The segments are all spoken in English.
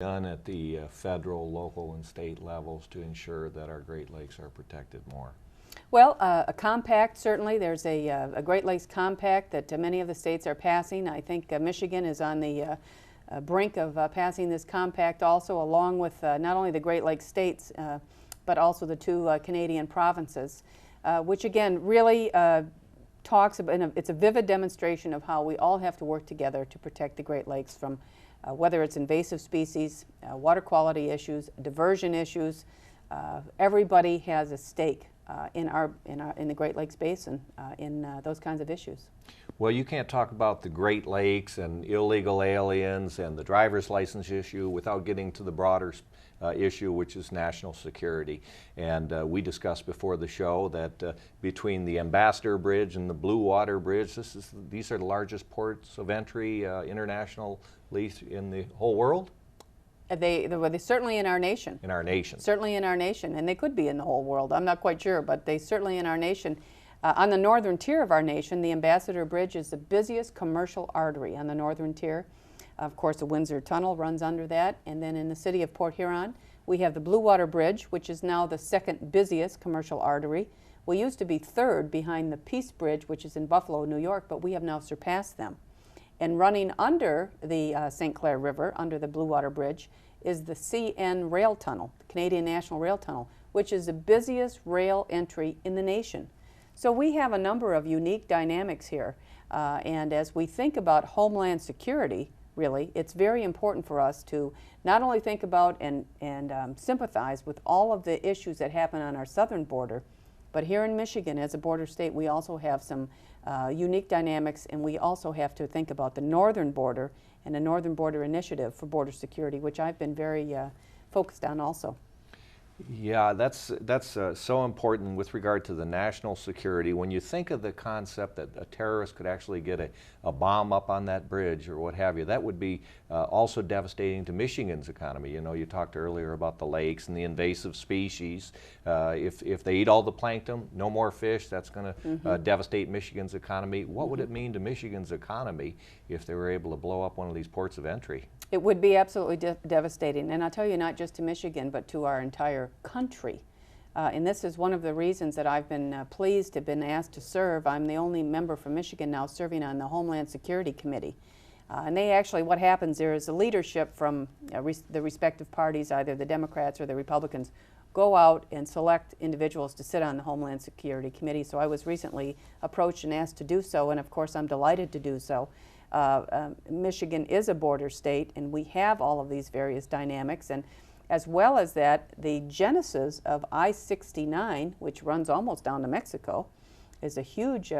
done at the federal, local, and state levels to ensure that our Great Lakes are protected more? Well, a compact, certainly. There's a Great Lakes compact that many of the states are passing. I think Michigan is on the brink of passing this compact also, along with not only the Great Lakes states, but also the two Canadian provinces, which again really talks about, it's a vivid demonstration of how we all have to work together to protect the Great Lakes from whether it's invasive species, water quality issues, diversion issues. Everybody has a stake in the Great Lakes Basin in those kinds of issues. Well, you can't talk about the Great Lakes and illegal aliens and the driver's license issue without getting to the broader issue, which is national security. And we discussed before the show that between the Ambassador Bridge and the Blue Water Bridge, these are the largest ports of entry internationally in the whole world? They're certainly in our nation. In our nation. Certainly in our nation, and they could be in the whole world. I'm not quite sure, but they certainly in our nation. On the northern tier of our nation, the Ambassador Bridge is the busiest commercial artery on the northern tier. Of course, the Windsor Tunnel runs under that, and then in the city of Port Huron, we have the Blue Water Bridge, which is now the second busiest commercial artery. We used to be third behind the Peace Bridge, which is in Buffalo, New York, but we have now surpassed them. And running under the St. Clair River, under the Blue Water Bridge, is the CN Rail Tunnel, the Canadian National Rail Tunnel, which is the busiest rail entry in the nation. So we have a number of unique dynamics here. And as we think about homeland security, really, it's very important for us to not only think about and sympathize with all of the issues that happen on our southern border, but here in Michigan, as a border state, we also have some unique dynamics, and we also have to think about the northern border and the Northern Border Initiative for Border Security, which I've been very focused on also. Yeah, that's so important with regard to the national security. When you think of the concept that a terrorist could actually get a bomb up on that bridge or what have you, that would be also devastating to Michigan's economy. You know, you talked earlier about the lakes and the invasive species. If they eat all the plankton, no more fish, that's going to devastate Michigan's economy. What would it mean to Michigan's economy if they were able to blow up one of these ports of entry? It would be absolutely devastating, and I'll tell you, not just to Michigan, but to our entire country. And this is one of the reasons that I've been pleased to have been asked to serve. I'm the only member from Michigan now serving on the Homeland Security Committee. And they actually, what happens there is the leadership from the respective parties, either the Democrats or the Republicans, go out and select individuals to sit on the Homeland Security Committee. So I was recently approached and asked to do so, and of course I'm delighted to do so. Michigan is a border state, and we have all of these various dynamics, and as well as that, the genesis of I-69, which runs almost down to Mexico, is a huge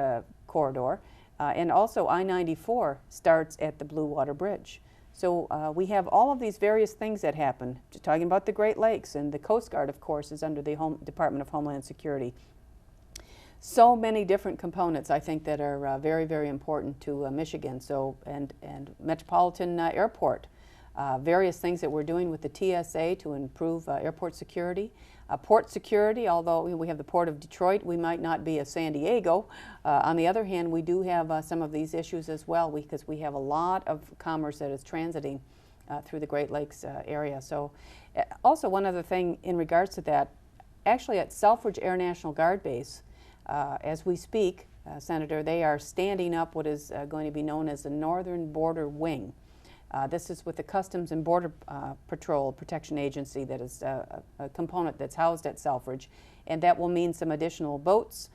corridor, and also I-94 starts at the Blue Water Bridge. So we have all of these various things that happen. Just talking about the Great Lakes, and the Coast Guard, of course, is under the Department of Homeland Security. So many different components, I think, that are very, very important to Michigan. So, and Metropolitan Airport, various things that we're doing with the TSA to improve airport security. Port security, although we have the Port of Detroit, we might not be a San Diego. On the other hand, we do have some of these issues as well, because we have a lot of commerce that is transiting through the Great Lakes area. So also one other thing in regards to that, actually at Selfridge Air National Guard Base, as we speak, Senator, they are standing up what is going to be known as the Northern Border Wing. This is with the Customs and Border Patrol Protection Agency, that is a component that's housed at Selfridge, and that will mean some additional boats,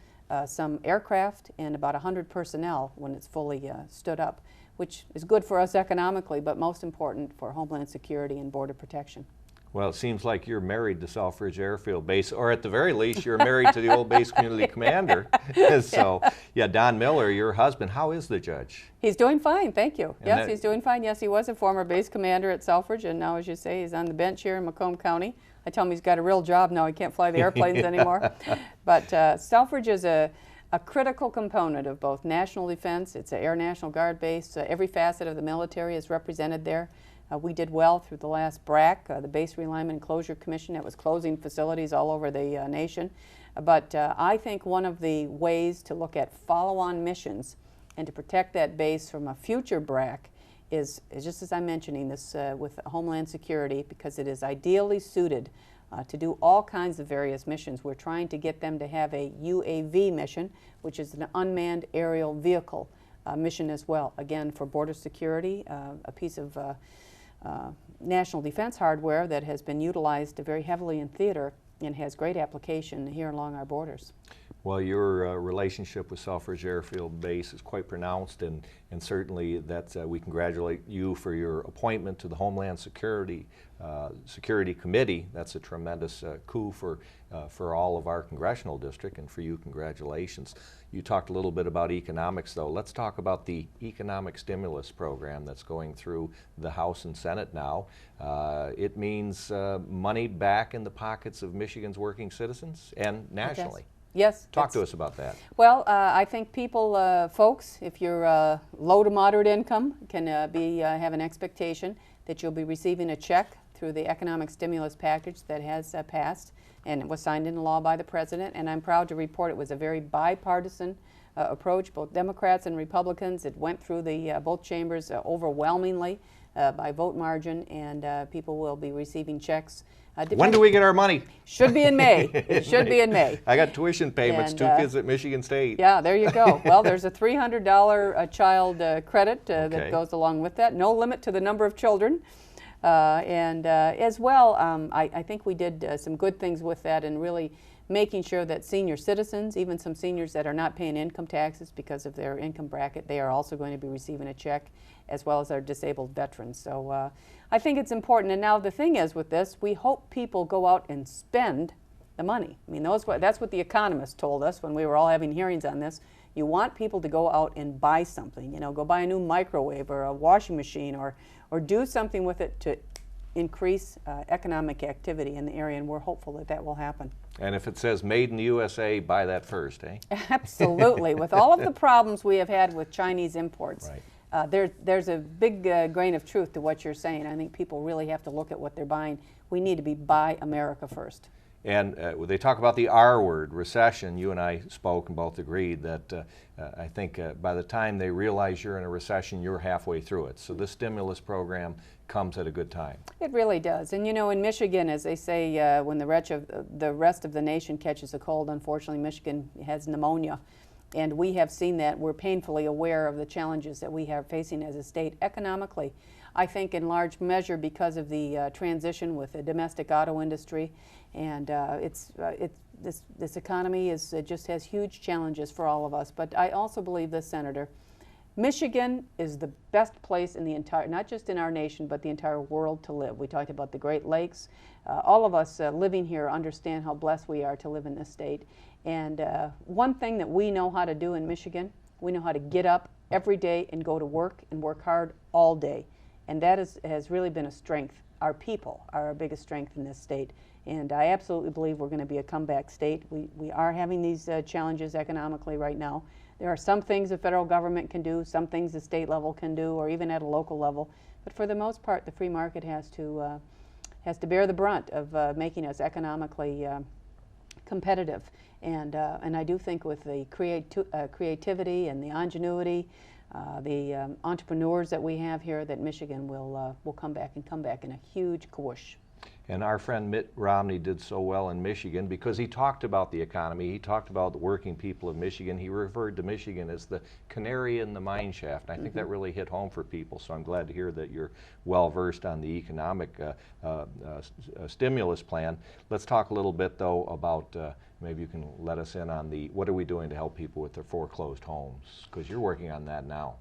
some aircraft, and about 100 personnel when it's fully stood up, which is good for us economically, but most important for Homeland Security and border protection. Well, it seems like you're married to Selfridge Airfield Base, or at the very least, you're married to the old base community commander. So, yeah, Don Miller, your husband, how is the judge? He's doing fine, thank you. And yes, he's doing fine. Yes, he was a former base commander at Selfridge, and now, as you say, he's on the bench here in Macomb County. I tell him he's got a real job now. He can't fly the airplanes anymore. But Selfridge is a critical component of both national defense. It's an Air National Guard base. Every facet of the military is represented there. We did well through the last BRAC, the Base Realignment and Closure Commission, that was closing facilities all over the nation. But I think one of the ways to look at follow-on missions and to protect that base from a future BRAC is just as I'm mentioning this with Homeland Security, because it is ideally suited to do all kinds of various missions. We're trying to get them to have a UAV mission, which is an unmanned aerial vehicle mission as well. Again, for border security, a piece of national defense hardware that has been utilized very heavily in theater and has great application here along our borders. Well, your relationship with Selfridge Airfield Base is quite pronounced, and certainly that we congratulate you for your appointment to the Homeland Security Committee. That's a tremendous coup for all of our congressional district, and for you, congratulations. You talked a little bit about economics, though. Let's talk about the economic stimulus program that's going through the House and Senate now. It means money back in the pockets of Michigan's working citizens and nationally. Yes. Talk to us about that. Well, I think people, folks, if you're low to moderate income, can have an expectation that you'll be receiving a check through the economic stimulus package that has passed, and it was signed into law by the President. And I'm proud to report it was a very bipartisan approach, both Democrats and Republicans. It went through the both chambers overwhelmingly by vote margin, and people will be receiving checks. When do we get our money? Should be in May. It should be in May. I got tuition payments, And, 2 kids at Michigan State. Yeah, there you go. Well, there's a $300 child credit that goes along with that. No limit to the number of children. And as well, I think we did some good things with that, and really making sure that senior citizens, even some seniors that are not paying income taxes because of their income bracket, they are also going to be receiving a check, as well as our disabled veterans. So I think it's important. And now the thing is with this, we hope people go out and spend the money. I mean, that's what the economists told us when we were all having hearings on this. You want people to go out and buy something, go buy a new microwave or a washing machine, or do something with it to increase economic activity in the area, and we're hopeful that that will happen. And if it says made in the USA, buy that first, eh? Absolutely. With all of the problems we have had with Chinese imports, right. There's a big grain of truth to what you're saying. I think people really have to look at what they're buying. We need to be buy America first. And they talk about the R word, recession. You and I spoke and both agreed that I think by the time they realize you're in a recession, you're halfway through it. So this stimulus program comes at a good time. It really does. And in Michigan, as they say, when the rest of the nation catches a cold, unfortunately, Michigan has pneumonia. And we have seen that. We're painfully aware of the challenges that we are facing as a state economically. I think in large measure because of the transition with the domestic auto industry, and this economy just has huge challenges for all of us. But I also believe this, Senator, Michigan is the best place in the entire, not just in our nation, but the entire world to live. We talked about the Great Lakes. All of us living here understand how blessed we are to live in this state. And one thing that we know how to do in Michigan, we know how to get up every day and go to work and work hard all day. And that has really been a strength. Our people are our biggest strength in this state. And I absolutely believe we're going to be a comeback state. We are having these challenges economically right now. There are some things the federal government can do, some things the state level can do, or even at a local level. But for the most part, the free market has to bear the brunt of making us economically competitive. And I do think with the creativity and the ingenuity, the entrepreneurs that we have here, that Michigan will come back in a huge whoosh. And our friend Mitt Romney did so well in Michigan because he talked about the economy, he talked about the working people of Michigan. He referred to Michigan as the canary in the mine shaft. And I think that really hit home for people, so I'm glad to hear that you're well versed on the economic stimulus plan. Let's talk a little bit though about, maybe you can let us in on what are we doing to help people with their foreclosed homes, because you're working on that now.